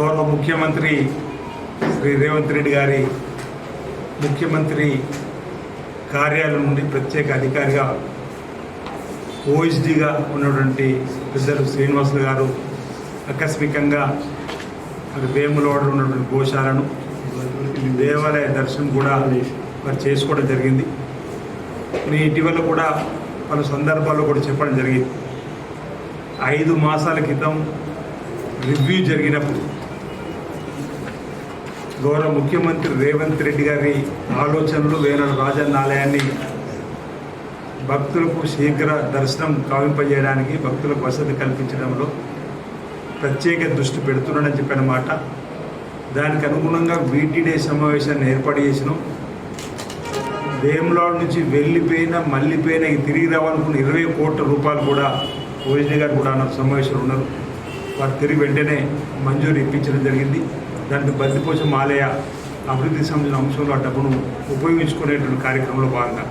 గౌరవ ముఖ్యమంత్రి శ్రీ రేవంత్ రెడ్డి గారి ముఖ్యమంత్రి కార్యాలయం నుండి ప్రత్యేక అధికారిగా ఓఎస్డీగా ఉన్నటువంటి పెద్దలు శ్రీనివాసులు గారు ఆకస్మికంగా వేములవాడలో ఉన్నటువంటి గోశాలను దేవాలయ దర్శనం కూడా మరి చేసుకోవడం జరిగింది. ఇటీవల కూడా పలు సందర్భాల్లో కూడా చెప్పడం జరిగింది. 5 మాసాల క్రితం రివ్యూ జరిగినప్పుడు గౌరవ ముఖ్యమంత్రి రేవంత్ రెడ్డి గారి ఆలోచనలు వేనాడు రాజన్న ఆలయాన్ని భక్తులకు శీఘ్ర దర్శనం కావింపజేయడానికి, భక్తులకు వసతి కల్పించడంలో ప్రత్యేక దృష్టి పెడుతున్నాడని చెప్పిన మాట. దానికి అనుగుణంగా వీటీడే సమావేశాన్ని ఏర్పాటు చేసినాం. వేములవాడ నుంచి మళ్ళీపోయిన తిరిగి రావాలనుకున్న 20 కోట్ల రూపాయలు కూడా ఓఎస్డీ గారు కూడా సమావేశంలో ఉన్నారు. వారు తిరిగి వెంటనే మంజూరు ఇప్పించడం జరిగింది. దానికి బద్దిపోచమ్మ ఆలయ అభివృద్ధి సంబంధించిన అంశంలో ఆ డబ్బును ఉపయోగించుకునేటువంటి కార్యక్రమంలో భాగంగా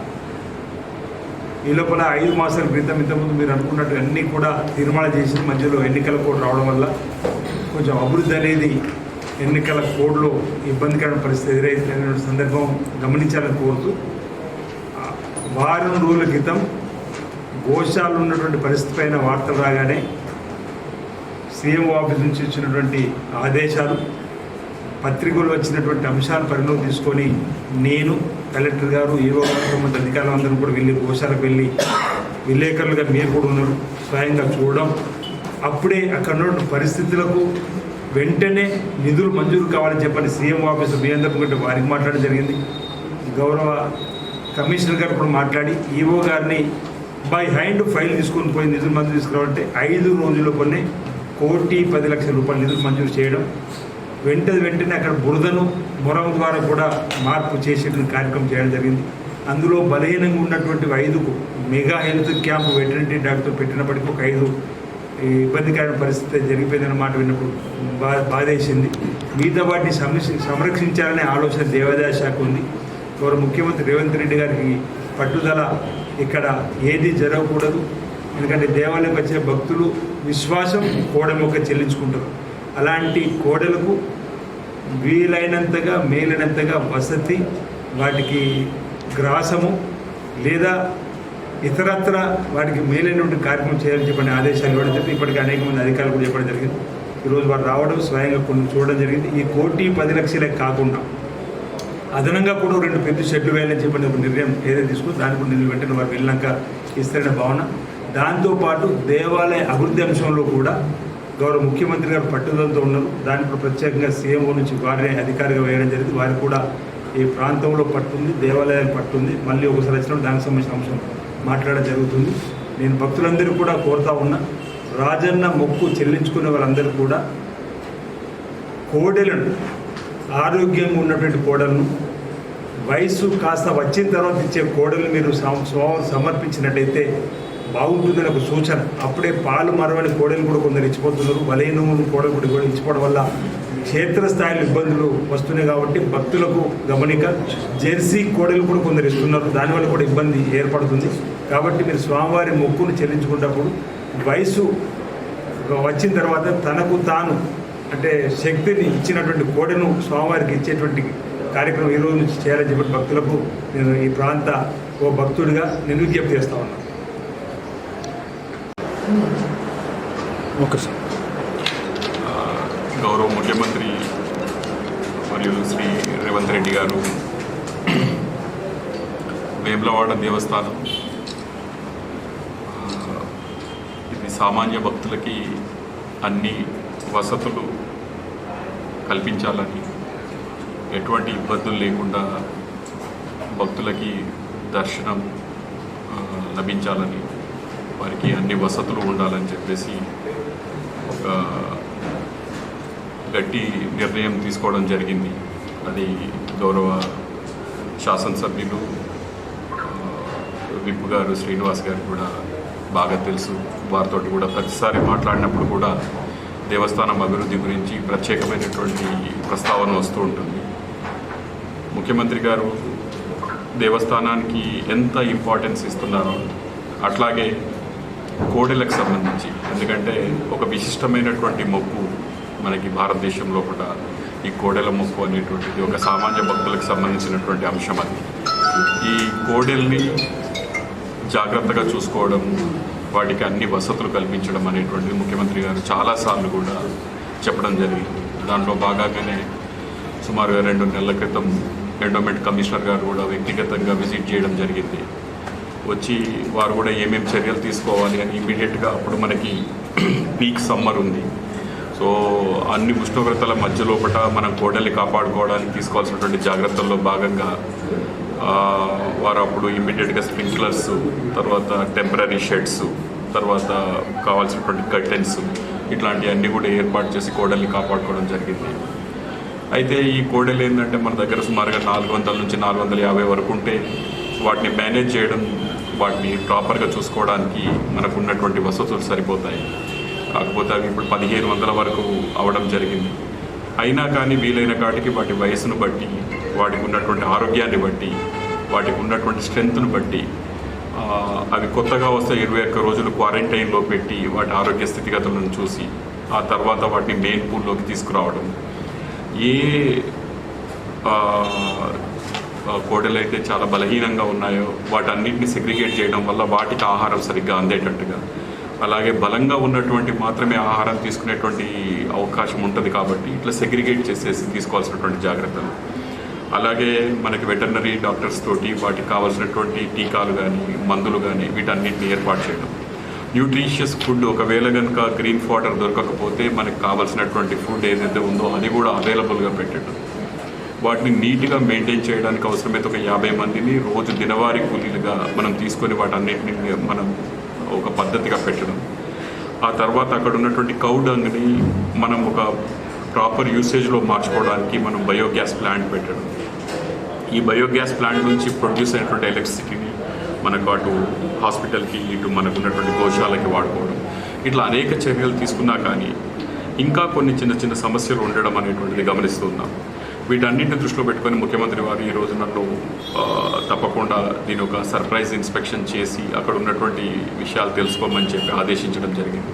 ఈ లోపల 5 మాసాల క్రితం ఇంతకుముందు మీరు అనుకున్నట్టు అన్నీ కూడా తీర్మానం చేసి మధ్యలో ఎన్నికల కోడ్ రావడం వల్ల కొంచెం అభివృద్ధి అనేది ఎన్నికల కోడ్లో ఇబ్బందికరమైన పరిస్థితి ఎదురైన సందర్భం గమనించాలని కోరుతూ వారం రోజుల క్రితం గోశాలలో ఉన్నటువంటి పరిస్థితి పైన వార్తలు రాగానే సీఎం ఆఫీస్ నుంచి ఇచ్చినటువంటి ఆదేశాలు, పత్రికలు వచ్చినటువంటి అంశాలను పరిగణలోకి తీసుకొని నేను, కలెక్టర్ గారు, ఈవో గారు, సంబంధిత అధికారులు అందరూ కూడా వెళ్ళి గోశాలకు వెళ్ళి విలేకరులుగా మీరు కూడా ఉన్నారు, స్వయంగా చూడడం, అప్పుడే అక్కడ ఉన్న పరిస్థితులకు వెంటనే నిధులు మంజూరు కావాలని చెప్పని సీఎం ఆఫీసు మీ అందరూ వారికి మాట్లాడడం జరిగింది. గౌరవ కమిషనర్ గారు కూడా మాట్లాడి ఈవో గారిని బై హ్యాండ్ ఫైల్ తీసుకొని పోయి నిధులు మంజూరు తీసుకురావాలంటే 5 రోజుల్లో కొన్ని 1,10,00,000 రూపాయలు నిధులు మంజూరు చేయడం, వెంటనే అక్కడ బురదను మొరం ద్వారా కూడా మార్పు చేసేటువంటి కార్యక్రమం చేయడం జరిగింది. అందులో బలహీనంగా ఉన్నటువంటి 5 mega health camp veterinary doctor పెట్టినప్పటికీ ఒక 5 ఇబ్బందికరమైన పరిస్థితి జరిగిపోయిందన్నమాట విన్నప్పుడు బాధేసింది. మిగతా వాటిని సంరక్షించాలనే ఆలోచన దేవాదాయ శాఖ ఉంది. గౌరవ ముఖ్యమంత్రి రేవంత్ రెడ్డి గారికి పట్టుదల ఇక్కడ ఏది జరగకూడదు. ఎందుకంటే దేవాలయం వచ్చే భక్తులు విశ్వాసం కోడెమొక్క చెల్లించుకుంటారు. అలాంటి కోడలకు వీలైనంతగా మేలైనంతగా వసతి, వాటికి గ్రాసము లేదా ఇతరత్ర వాటికి మేలైనటువంటి కార్యక్రమం చేయాలని చెప్పిన ఆదేశాలు ఇవ్వడం జరిగింది. ఇప్పటికీ అనేక మంది అధికారులు కూడా చెప్పడం జరిగింది. ఈరోజు వారు రావడం స్వయంగా కొన్ని చూడడం జరిగింది. ఈ 1,10,00,000 కాకుండా అదనంగా కూడా 2 పెద్ద షెడ్లు వేయాలని చెప్పిన ఒక నిర్ణయం ఏదైతే తీసుకుని దానికి కూడా నిధులు వెంటనే వారు వెళ్ళినాక ఇస్తారనే భావన. దాంతోపాటు దేవాలయ అభివృద్ధి అంశంలో కూడా గౌరవ ముఖ్యమంత్రి గారు పట్టుదలతో ఉన్నారు. దానికి ప్రత్యేకంగా సీఎంఓ నుంచి వారిని అధికారిగా వేయడం జరిగింది. వారికి కూడా ఈ ప్రాంతంలో పట్టుంది, దేవాలయాలు పట్టుంది. మళ్ళీ ఒకసారి వచ్చినప్పుడు దానికి సంబంధించిన అంశం మాట్లాడడం జరుగుతుంది. నేను భక్తులందరూ కూడా కోరుతా ఉన్నా, రాజన్న మొక్కు చెల్లించుకునే వాళ్ళందరూ కూడా కోడెలను, ఆరోగ్యంగా ఉన్నటువంటి కోడలను, వయసు కాస్త వచ్చిన తర్వాత ఇచ్చే కోడలు మీరు సమర్పించినట్టయితే బాగుంటుందని ఒక సూచన. అప్పుడే పాలు మరవని కోడలు కూడా కొందరు ఇచ్చిపోతున్నారు. బలహీనమైన కోడలు కూడా ఇచ్చిపోవడం వల్ల క్షేత్రస్థాయిలో ఇబ్బందులు వస్తున్నాయి. కాబట్టి భక్తులకు గమనిక, జెర్సీ కోడలు కూడా కొందరు ఇస్తున్నారు. దానివల్ల కూడా ఇబ్బంది ఏర్పడుతుంది. కాబట్టి మీరు స్వామివారి మొక్కును చెల్లించుకున్నప్పుడు వయసు వచ్చిన తర్వాత తనకు తాను అంటే శక్తిని ఇచ్చినటువంటి కోడను స్వామివారికి ఇచ్చేటువంటి కార్యక్రమం ఈ రోజు నుంచి చేయాలని చెప్పి భక్తులకు నేను ఈ ప్రాంత ఓ భక్తుడిగా నేను విజ్ఞప్తి చేస్తా ఉన్నాను. Okay sir. గౌరవ ముఖ్యమంత్రి మరియు శ్రీ రేవంత్ రెడ్డి గారు వేములవాడ దేవస్థానం ఇది సామాన్య భక్తులకి అన్ని వసతులు కల్పించాలని, ఎటువంటి ఇబ్బందులు లేకుండా భక్తులకి దర్శనం లభించాలని, వారికి అన్ని వసతులు ఉండాలని చెప్పేసి ఒక గట్టి నిర్ణయం తీసుకోవడం జరిగింది. అది గౌరవ శాసనసభ్యులు విప్ గారు శ్రీనివాస్ గారు కూడా బాగా తెలుసు. వారితో కూడా ప్రతిసారి మాట్లాడినప్పుడు కూడా దేవస్థానం అభివృద్ధి గురించి ప్రత్యేకమైనటువంటి ప్రస్తావన వస్తూ ఉంటుంది. ముఖ్యమంత్రి గారు దేవస్థానానికి ఎంత ఇంపార్టెన్స్ ఇస్తున్నారో అట్లాగే కోడెలకు సంబంధించి, ఎందుకంటే ఒక విశిష్టమైనటువంటి మొక్కు మనకి భారతదేశంలో కూడా ఈ కోడెల మొక్కు అనేటువంటిది ఒక సామాన్య భక్తులకు సంబంధించినటువంటి అంశం. అది ఈ కోడెల్ని జాగ్రత్తగా చూసుకోవడం, వాటికి అన్ని వసతులు కల్పించడం అనేటువంటిది ముఖ్యమంత్రి గారు చాలాసార్లు కూడా చెప్పడం జరిగింది. దాంట్లో భాగంగానే సుమారుగా 2 నెలల క్రితం ఎండోమెంట్ కమిషనర్ గారు కూడా వ్యక్తిగతంగా విజిట్ చేయడం జరిగింది. వచ్చి వారు కూడా ఏమేమి చర్యలు తీసుకోవాలి అని ఇమీడియట్గా, అప్పుడు మనకి పీక్ సమ్మర్ ఉంది, సో అన్ని ఉష్ణోగ్రతల మధ్య లోపల మనం కోడల్ని కాపాడుకోవడానికి తీసుకోవాల్సినటువంటి జాగ్రత్తల్లో భాగంగా వారు అప్పుడు ఇమ్మీడియట్గా స్ప్రింక్లర్స్, తర్వాత టెంపరీ షెడ్స్, తర్వాత కావాల్సినటువంటి కర్టెన్స్ ఇట్లాంటివన్నీ కూడా ఏర్పాటు చేసి కోడల్ని కాపాడుకోవడం జరిగింది. అయితే ఈ కోడలు ఏంటంటే మన దగ్గర సుమారుగా 400 నుంచి 450 వరకు ఉంటే వాటిని మేనేజ్ చేయడం, వాటిని ప్రాపర్గా చూసుకోవడానికి మనకు ఉన్నటువంటి వసతులు సరిపోతాయి. కాకపోతే అవి ఇప్పుడు 1500 వరకు అవడం జరిగింది. అయినా కానీ వీలైన కాటికి వాటి వయసును బట్టి, వాటికి ఉన్నటువంటి ఆరోగ్యాన్ని బట్టి, వాటికి ఉన్నటువంటి స్ట్రెంగ్త్ను బట్టి అవి కొత్తగా వస్తే 21 రోజులు క్వారంటైన్లో పెట్టి వాటి ఆరోగ్య స్థితిగతులను చూసి ఆ తర్వాత వాటిని మెయిన్ పూల్లోకి తీసుకురావడం. ఏ కోడలు అయితే చాలా బలహీనంగా ఉన్నాయో వాటన్నిటిని సెగ్రిగేట్ చేయడం వల్ల వాటికి ఆహారం సరిగ్గా అందేటట్టుగా, అలాగే బలంగా ఉన్నటువంటి మాత్రమే ఆహారం తీసుకునేటువంటి అవకాశం ఉంటుంది. కాబట్టి ఇట్లా సెగ్రిగేట్ చేసేసి తీసుకోవాల్సినటువంటి జాగ్రత్తలు, అలాగే మనకి వెటర్నరీ డాక్టర్స్ తోటి వాటికి కావాల్సినటువంటి టీకాలు కానీ మందులు కానీ వీటన్నిటిని ఏర్పాటు చేయడం. న్యూట్రిషియస్ ఫుడ్, ఒకవేళ కనుక గ్రీన్ ఫాడర్ దొరకకపోతే మనకు కావాల్సినటువంటి ఫుడ్ ఏదైతే ఉందో అది కూడా అవైలబుల్గా పెట్టడం. వాటిని నీట్గా మెయింటైన్ చేయడానికి అవసరమైతే ఒక 50 మందిని రోజు దినవారీ కూలీలుగా మనం తీసుకొని వాటన్నిటిని మనం ఒక పద్ధతిగా పెట్టడం. ఆ తర్వాత అక్కడ ఉన్నటువంటి కౌ డంగ్ని మనం ఒక ప్రాపర్ యూసేజ్లో మార్చుకోవడానికి మనం బయోగ్యాస్ ప్లాంట్ పెట్టడం. ఈ బయోగ్యాస్ ప్లాంట్ నుంచి ప్రొడ్యూస్ అయినటువంటి ఎలక్ట్రిసిటీని మనకు అటు హాస్పిటల్కి, ఇటు మనకు ఉన్నటువంటి గోశాలకి వాడుకోవడం. ఇట్లా అనేక చర్యలు తీసుకున్నా కానీ ఇంకా కొన్ని చిన్న చిన్న సమస్యలు ఉండడం అనేటువంటిది గమనిస్తున్నాం. వీటన్నింటిని దృష్టిలో పెట్టుకొని ముఖ్యమంత్రి వారు ఈ రోజు నన్ను తప్పకుండా దీని ఒక సర్ప్రైజ్ ఇన్స్పెక్షన్ చేసి అక్కడ ఉన్నటువంటి విషయాలు తెలుసుకోమని చెప్పి ఆదేశించడం జరిగింది.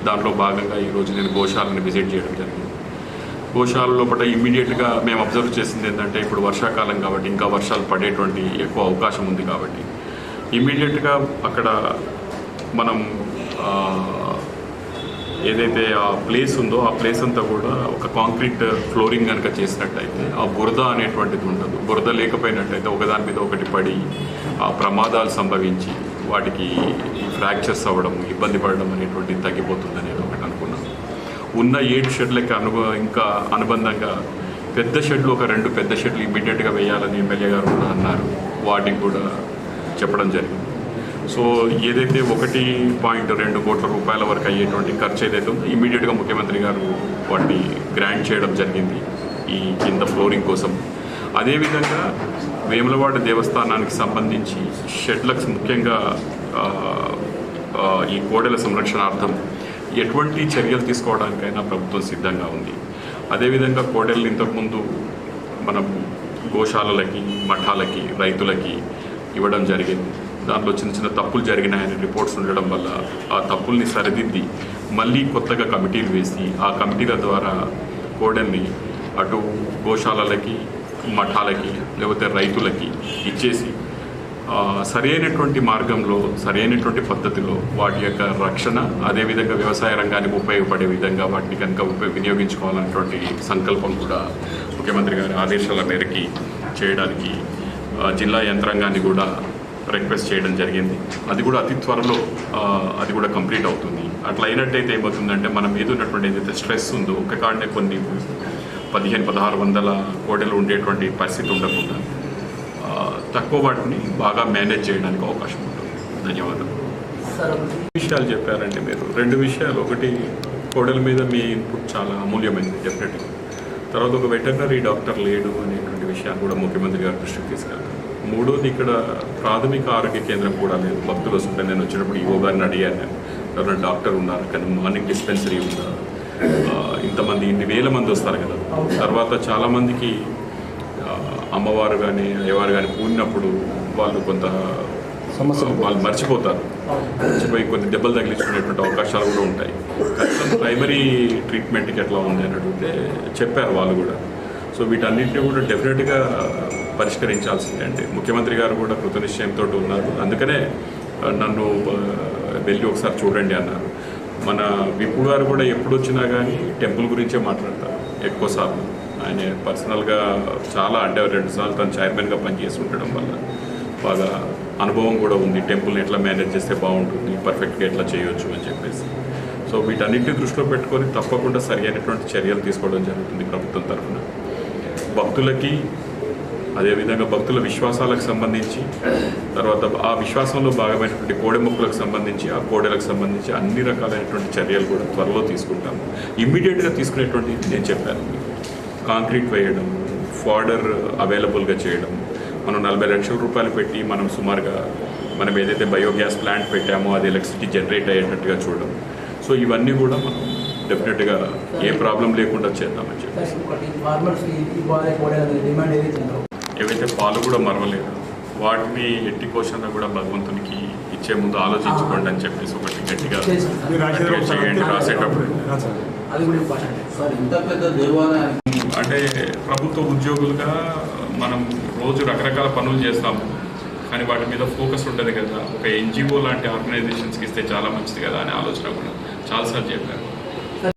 దాంట్లో భాగంగా ఈరోజు నేను గోశాలను విజిట్ చేయడం జరిగింది. గోశాల లోపల ఇమ్మీడియట్గా మేము అబ్జర్వ్ చేసింది ఏంటంటే, ఇప్పుడు వర్షాకాలం కాబట్టి ఇంకా వర్షాలు పడేటువంటి ఎక్కువ అవకాశం ఉంది. కాబట్టి ఇమ్మీడియట్గా అక్కడ మనం ఏదైతే ఆ ప్లేస్ ఉందో ఆ ప్లేస్ అంతా కూడా ఒక కాంక్రీట్ ఫ్లోరింగ్ కనుక చేసినట్టయితే ఆ బురద అనేటువంటిది ఉండదు. బురద లేకపోయినట్టయితే ఒకదాని మీద ఒకటి పడి ఆ ప్రమాదాలు సంభవించి వాటికి ఫ్రాక్చర్స్ అవ్వడం, ఇబ్బంది పడడం అనేటువంటిది తగ్గిపోతుంది అనేది ఒకటి అనుకున్నాను. ఉన్న 7 షెడ్లకి ఇంకా అనుబంధంగా పెద్ద షెడ్లు, ఒక 2 పెద్ద షెడ్లు ఇమ్మీడియట్గా వేయాలని ఎమ్మెల్యే గారు కూడా అన్నారు. వాటికి కూడా చెప్పడం జరిగింది. సో ఏదైతే 1.2 కోట్ల రూపాయల వరకు అయ్యేటువంటి ఖర్చు ఏదైతే ఉందో ఇమ్మీడియట్గా ముఖ్యమంత్రి గారు వాటిని గ్రాంట్ చేయడం జరిగింది ఈ కింద ఫ్లోరింగ్ కోసం. అదేవిధంగా వేములవాడ దేవస్థానానికి సంబంధించి షెడ్లకు ముఖ్యంగా ఈ కోడెల సంరక్షణార్థం ఎటువంటి చర్యలు తీసుకోవడానికైనా ప్రభుత్వం సిద్ధంగా ఉంది. అదేవిధంగా కోడెలు ఇంతకుముందు మనం గోశాలలకి, మఠాలకి, రైతులకి ఇవ్వడం జరిగింది. దాంట్లో చిన్న చిన్న తప్పులు జరిగినాయని రిపోర్ట్స్ ఉండడం వల్ల ఆ తప్పుల్ని సరిదిద్ది మళ్ళీ కొత్తగా కమిటీలు వేసి ఆ కమిటీల ద్వారా కోడల్ని అటు గోశాలలకి, మఠాలకి, లేకపోతే రైతులకి ఇచ్చేసి సరైనటువంటి మార్గంలో, సరైనటువంటి పద్ధతిలో వాటి యొక్క రక్షణ, అదేవిధంగా వ్యవసాయ రంగానికి ఉపయోగపడే విధంగా వాటిని కనుక వినియోగించుకోవాలన్నటువంటి సంకల్పం కూడా ముఖ్యమంత్రి గారి ఆదేశాల మేరకి చేయడానికి జిల్లా యంత్రాంగాన్ని కూడా రిక్వెస్ట్ చేయడం జరిగింది. అది కూడా అతి త్వరలో అది కూడా కంప్లీట్ అవుతుంది. అట్లా అయినట్టయితే ఏమవుతుందంటే మనం మీద ఉన్నటువంటి ఏదైతే స్ట్రెస్ ఉందో ఒక కాడనే కొన్ని 1500-1600 కోడలు ఉండేటువంటి పరిస్థితి ఉండకుండా తక్కువ వాటిని బాగా మేనేజ్ చేయడానికి అవకాశం ఉంటుంది. ధన్యవాదాలు. విషయాలు చెప్పారంటే మీరు 2 విషయాలు. ఒకటి, కోడల మీద మీ ఇన్పుట్ చాలా అమూల్యమైనది డెఫినెట్గా. తర్వాత ఒక వెటర్నరీ డాక్టర్ లేడు అనేటువంటి విషయాన్ని కూడా ముఖ్యమంత్రి గారి దృష్టికి తీసుకెళ్తారు. 3వది, ఇక్కడ ప్రాథమిక ఆరోగ్య కేంద్రం కూడా లేదు. భక్తులు వస్తుంటే నేను వచ్చినప్పుడు ఈవో గారిని అడిగాను, నేను ఎవరైనా డాక్టర్ ఉన్నారు కానీ మార్నింగ్ డిస్పెన్సరీ ఉందా, ఇంతమంది ఇన్ని వేల మంది వస్తారు కదా. తర్వాత చాలామందికి అమ్మవారు కానీ అయ్యవారు కానీ పూడినప్పుడు వాళ్ళు కొంత సమస్యలు వాళ్ళు మర్చిపోతారు. మర్చిపోయి కొన్ని దెబ్బలు తగిలించుకునేటువంటి అవకాశాలు కూడా ఉంటాయి. కనీసం ప్రైమరీ ట్రీట్మెంట్కి ఎట్లా ఉంది అని అడిగితే చెప్పారు వాళ్ళు కూడా. సో వీటన్నింటినీ కూడా డెఫినెట్గా పరిష్కరించాల్సిందే. అంటే ముఖ్యమంత్రి గారు కూడా కృతనిశ్చయంతో ఉన్నారు. అందుకనే నన్ను వెళ్ళి ఒకసారి చూడండి అన్నారు. మన విపు గారు కూడా ఎప్పుడు వచ్చినా కానీ టెంపుల్ గురించే మాట్లాడతారు ఎక్కువసార్లు. ఆయన పర్సనల్గా చాలా అంటే 2 సార్లు తను చైర్మన్గా పనిచేసి ఉండడం వల్ల బాగా అనుభవం కూడా ఉంది. టెంపుల్ని ఎట్లా మేనేజ్ చేస్తే బాగుంటుంది, పర్ఫెక్ట్గా ఎట్లా చేయొచ్చు అని చెప్పేసి. సో వీటన్నిటిని దృష్టిలో పెట్టుకొని తప్పకుండా సరి అయినటువంటి చర్యలు తీసుకోవడం జరుగుతుంది ప్రభుత్వం తరఫున. భక్తులకి అదేవిధంగా భక్తుల విశ్వాసాలకు సంబంధించి, తర్వాత ఆ విశ్వాసంలో భాగమైనటువంటి కోడె మొక్కులకు సంబంధించి, ఆ కోడెలకు సంబంధించి అన్ని రకాలైనటువంటి చర్యలు కూడా త్వరలో తీసుకుంటాము. ఇమ్మీడియట్గా తీసుకునేటువంటి నేను చెప్పాను, కాంక్రీట్ వేయడం, ఫాడర్ అవైలబుల్గా చేయడం. మనం 40 లక్షల రూపాయలు పెట్టి మనం ఏదైతే బయోగ్యాస్ ప్లాంట్ పెట్టామో అది ఎలక్ట్రిసిటీ జనరేట్ అయ్యేటట్టుగా చూడడం. సో ఇవన్నీ కూడా మనం డెఫినెట్గా ఏ ప్రాబ్లం లేకుండా చేద్దామని చెప్పేసి. ఏవైతే పాలు కూడా మరవలేదు వాటిని ఎట్టి క్వశ్చన్లో కూడా భగవంతునికి ఇచ్చే ముందు ఆలోచించుకోండి అని చెప్పేసి ఒకటి గట్టిగా చేయండి రాసేటప్పుడు. అంటే ప్రభుత్వ ఉద్యోగులుగా మనం రోజు రకరకాల పనులు చేస్తాము, కానీ వాటి మీద ఫోకస్ ఉంటుంది కదా. ఒక NGO లాంటి ఆర్గనైజేషన్స్కి ఇస్తే చాలా మంచిది కదా అనే ఆలోచన కూడా చాలాసార్లు చెప్పారు.